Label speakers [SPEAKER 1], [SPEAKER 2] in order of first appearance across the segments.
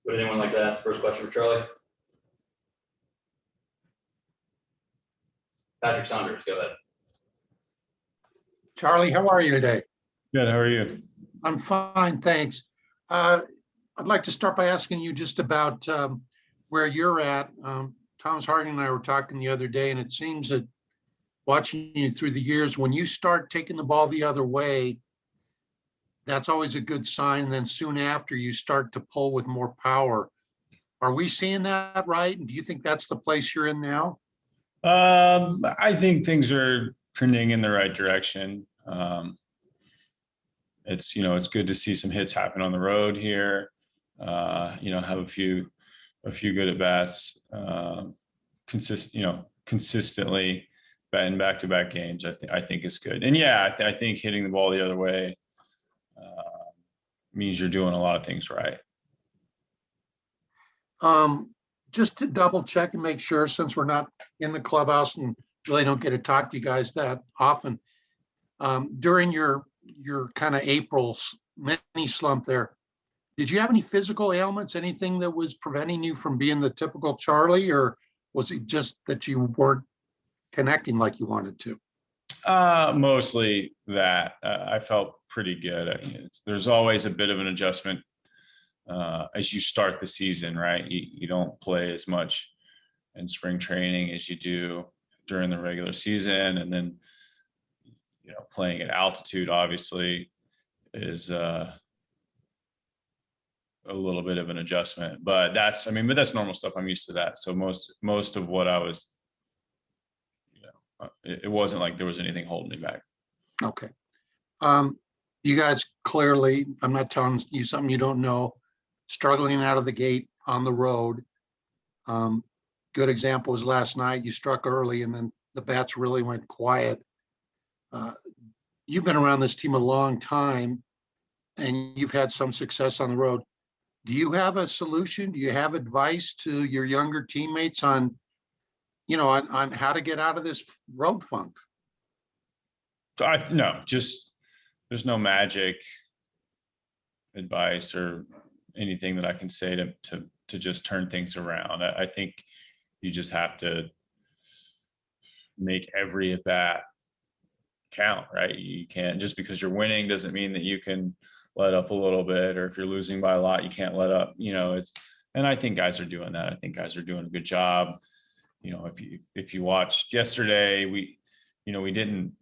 [SPEAKER 1] Would anyone like to ask the first question for Charlie? Patrick Saunders, go ahead.
[SPEAKER 2] Charlie, how are you today?
[SPEAKER 3] Good. How are you?
[SPEAKER 2] I'm fine, thanks. I'd like to start by asking you just about where you're at. Thomas Harding and I were talking the other day, and it seems that watching you through the years, when you start taking the ball the other way, that's always a good sign. And then soon after, you start to pull with more power. Are we seeing that right? And do you think that's the place you're in now?
[SPEAKER 3] I think things are trending in the right direction. It's good to see some hits happen on the road here. Have a few good at bats, consistently in back-to-back games. I think is good. And yeah, I think hitting the ball the other way means you're doing a lot of things right.
[SPEAKER 2] Just to double check and make sure, since we're not in the clubhouse and really don't get to talk to you guys that often, during your kind of April mini slump there, did you have any physical ailments, anything that was preventing you from being the typical Charlie, or was it just that you weren't connecting like you wanted to?
[SPEAKER 3] Mostly that. I felt pretty good. I mean, there's always a bit of an adjustment as you start the season, right? You don't play as much in spring training as you do during the regular season, and then playing at altitude obviously is a little bit of an adjustment. But that's normal stuff. I'm used to that. So most of what I was, it wasn't like there was anything holding me back.
[SPEAKER 2] Okay. You guys clearly, I'm not telling you something you don't know, struggling out of the gate on the road. Good example was last night. You struck early and then the bats really went quiet. You've been around this team a long time and you've had some success on the road. Do you have a solution? Do you have advice to your younger teammates on how to get out of this road funk?
[SPEAKER 3] There's no magic advice or anything that I can say to just turn things around. I think you just have to make every at bat count, right? You can't, just because you're winning doesn't mean that you can let up a little bit, or if you're losing by a lot, you can't let up. And I think guys are doing that. I think guys are doing a good job. If you watched yesterday, we didn't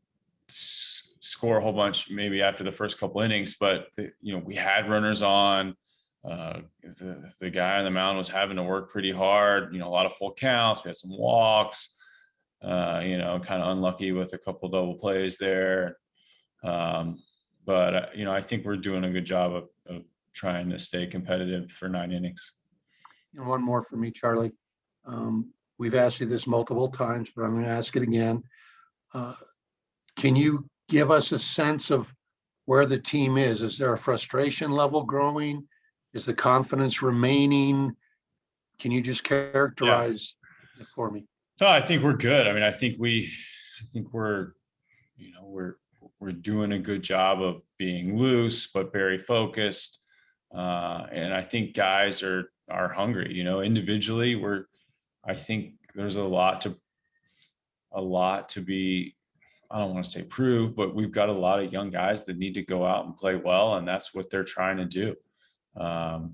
[SPEAKER 3] score a whole bunch maybe after the first couple innings, but we had runners on. The guy on the mound was having to work pretty hard. A lot of full counts. We had some walks. Kind of unlucky with a couple double plays there. But I think we're doing a good job of trying to stay competitive for 9 innings.
[SPEAKER 2] And one more for me, Charlie. We've asked you this multiple times, but I'm going to ask it again. Can you give us a sense of where the team is? Is there a frustration level growing? Is the confidence remaining? Can you just characterize it for me?
[SPEAKER 3] No, I think we're good. I mean, I think we're doing a good job of being loose, but very focused. And I think guys are hungry, individually. I think there's a lot to be, I don't want to say prove, but we've got a lot of young guys that need to go out and play well. And that's what they're trying to do. And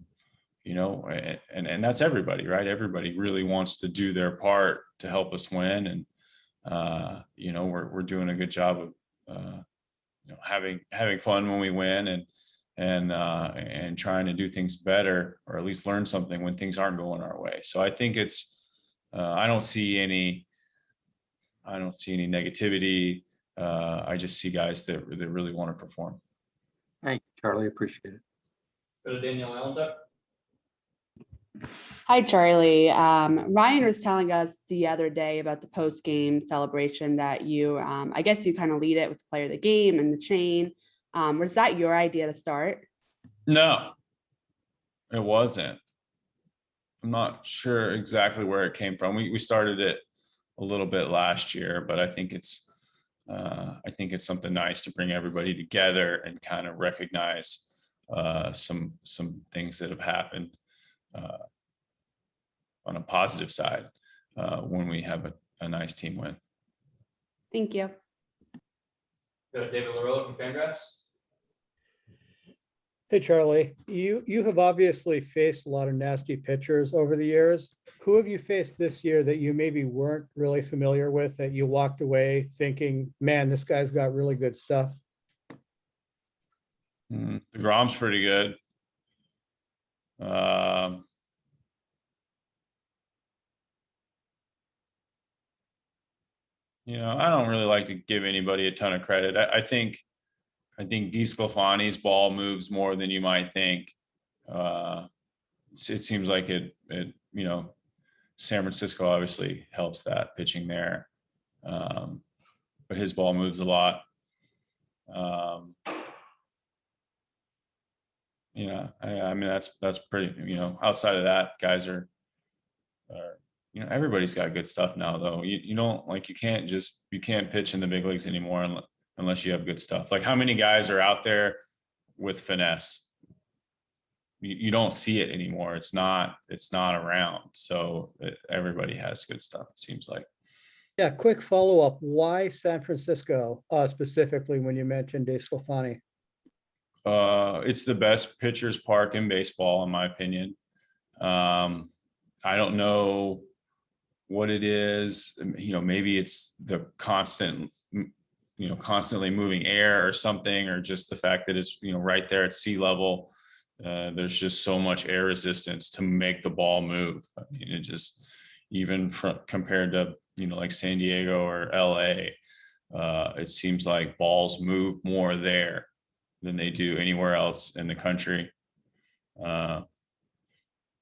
[SPEAKER 3] that's everybody, right? Everybody really wants to do their part to help us win. And, we're doing a good job of, having fun when we win and trying to do things better, or at least learn something when things aren't going our way. So I think I don't see any negativity. I just see guys that really want to perform.
[SPEAKER 2] Thank you, Charlie. Appreciate it.
[SPEAKER 1] Go to Danielle Allen.
[SPEAKER 4] Hi, Charlie. Ryan was telling us the other day about the post-game celebration that you, I guess you kind of lead it with the player of the game and the chain. Was that your idea to start?
[SPEAKER 3] No, it wasn't. I'm not sure exactly where it came from. We started it a little bit last year, but I think it's something nice to bring everybody together and kind of recognize some things that have happened on a positive side when we have a nice team win.
[SPEAKER 4] Thank you.
[SPEAKER 1] Go to David LaRoe from Fangraphs.
[SPEAKER 5] Hey, Charlie, you have obviously faced a lot of nasty pitchers over the years. Who have you faced this year that you maybe weren't really familiar with, that you walked away thinking, man, this guy's got really good stuff?
[SPEAKER 3] DeGrom's pretty good. I don't really like to give anybody a ton of credit. I think DeSclafani's ball moves more than you might think. It seems like it San Francisco obviously helps that pitching there. But his ball moves a lot. I mean, that's pretty, outside of that, guys are everybody's got good stuff now, though. You don't, like, you can't pitch in the big leagues anymore unless you have good stuff. Like, how many guys are out there with finesse? You don't see it anymore. It's not around. So everybody has good stuff, it seems like.
[SPEAKER 5] Yeah, quick follow-up. Why San Francisco, specifically when you mentioned DeSclafani?
[SPEAKER 3] It's the best pitcher's park in baseball, in my opinion. I don't know what it is. Maybe it's the constantly moving air or something, or just the fact that it's, right there at sea level. There's just so much air resistance to make the ball move. I mean, it just, even compared to, like San Diego or LA, it seems like balls move more there than they do anywhere else in the country.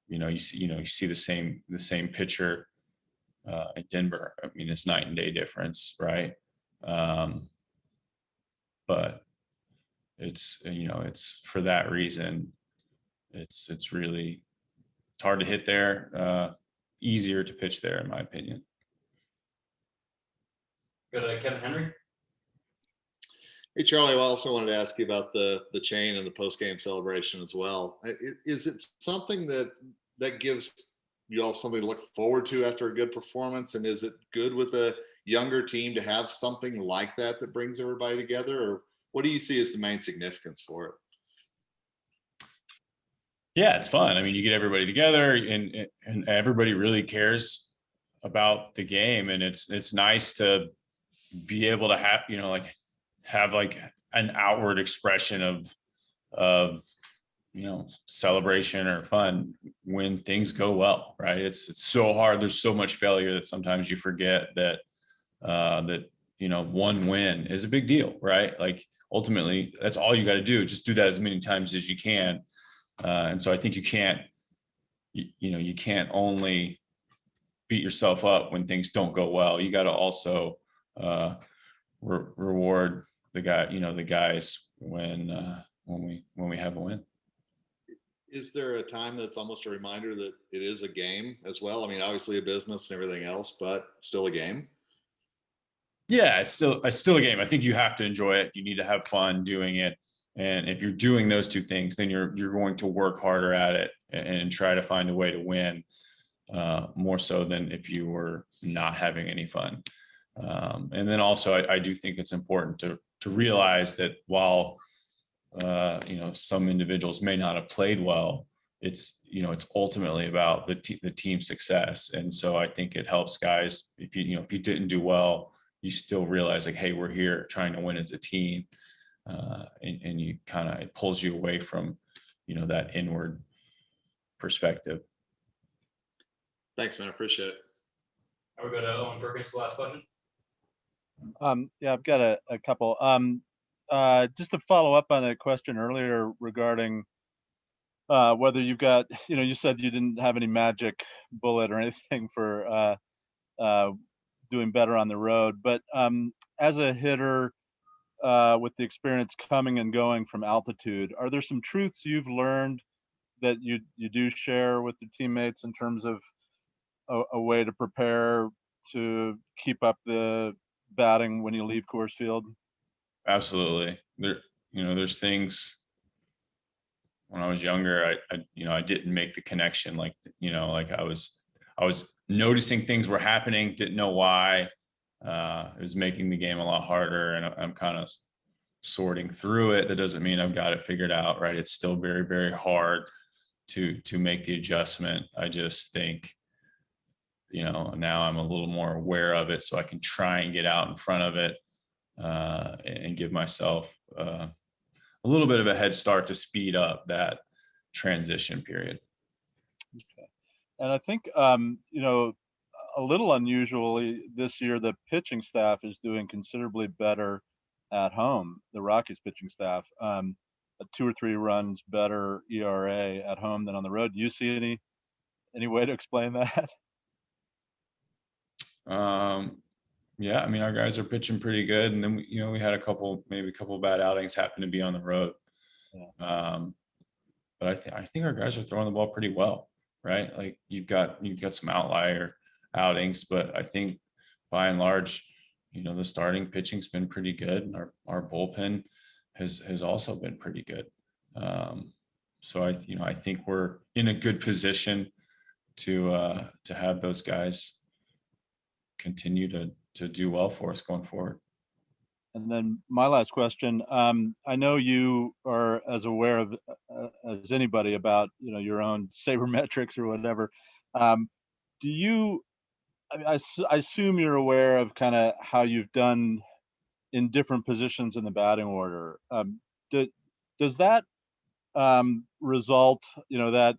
[SPEAKER 3] You see the same pitcher in Denver. I mean, it's night and day difference, right? But it's for that reason. It's hard to hit there. Easier to pitch there, in my opinion.
[SPEAKER 1] Go to Kevin Henry.
[SPEAKER 6] Hey, Charlie, I also wanted to ask you about the chain and the post-game celebration as well. Is it something that gives you all something to look forward to after a good performance? And is it good with a younger team to have something like that brings everybody together? Or what do you see as the main significance for it?
[SPEAKER 3] Yeah, it's fun. I mean, you get everybody together and everybody really cares about the game. And it's nice to be able to have like an outward expression of celebration or fun when things go well, right? It's so hard. There's so much failure that sometimes you forget that one win is a big deal, right? Like, ultimately, that's all you got to do. Just do that as many times as you can. And so I think you can't only beat yourself up when things don't go well. You got to also reward the guys when we have a win.
[SPEAKER 6] Is there a time that's almost a reminder that it is a game as well? I mean, obviously a business and everything else, but still a game.
[SPEAKER 3] Yeah, it's still a game. I think you have to enjoy it. You need to have fun doing it. And if you're doing those two things, then you're going to work harder at it and try to find a way to win, more so than if you were not having any fun. And then also, I do think it's important to realize that while some individuals may not have played well, it's ultimately about the team success. And so I think it helps guys if you didn't do well, you still realize, like, hey, we're here trying to win as a team. And you it pulls you away from, that inward perspective.
[SPEAKER 6] Thanks, man. I appreciate it.
[SPEAKER 1] I would go to Owen Perkins, the last question.
[SPEAKER 7] Yeah, I've got a couple. Just to follow up on a question earlier regarding whether you've got, you said you didn't have any magic bullet or anything for doing better on the road, but as a hitter, with the experience coming and going from altitude, are there some truths you've learned that you do share with the teammates in terms of a way to prepare to keep up the batting when you leave Coors Field?
[SPEAKER 3] Absolutely. There's things when I was younger, I didn't make the connection. Like, like I was noticing things were happening, didn't know why. It was making the game a lot harder, and I'm kind of sorting through it. That doesn't mean I've got it figured out, right? It's still very, very hard to make the adjustment. I just think, now I'm a little more aware of it, so I can try and get out in front of it and give myself a little bit of a head start to speed up that transition period.
[SPEAKER 7] And I think, a little unusually this year, the pitching staff is doing considerably better at home. The Rockies pitching staff, a 2 or 3 runs better ERA at home than on the road. Do you see any way to explain that?
[SPEAKER 3] Yeah, I mean, our guys are pitching pretty good, and then we had maybe a couple bad outings happen to be on the road.
[SPEAKER 7] Yeah.
[SPEAKER 3] But I think our guys are throwing the ball pretty well, right? Like you've got some outlier outings, but I think by and large, the starting pitching's been pretty good, and our bullpen has also been pretty good. So I think we're in a good position to have those guys continue to do well for us going forward.
[SPEAKER 7] And then my last question, I know you are as aware of as anybody about, your own sabermetrics or whatever. Do you, I mean, I assume you're aware of kind of how you've done in different positions in the batting order. Does that result, that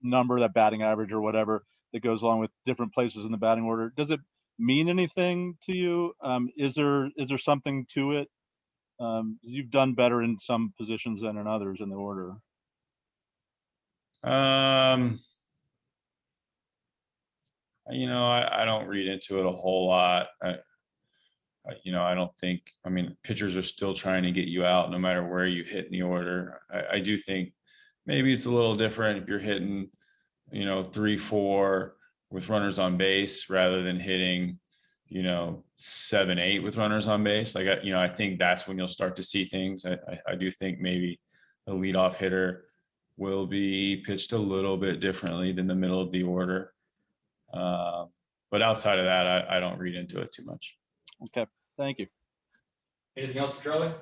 [SPEAKER 7] number, that batting average or whatever that goes along with different places in the batting order, does it mean anything to you? Is there something to it? You've done better in some positions than in others in the order.
[SPEAKER 3] I don't read into it a whole lot. I don't think, pitchers are still trying to get you out no matter where you hit in the order. I do think maybe it's a little different if you're hitting, 3-4 with runners on base rather than hitting, 7-8 with runners on base. Like, I think that's when you'll start to see things. I do think maybe the leadoff hitter will be pitched a little bit differently than the middle of the order. But outside of that, I don't read into it too much.
[SPEAKER 7] Okay, thank you.
[SPEAKER 1] Anything else for Charlie?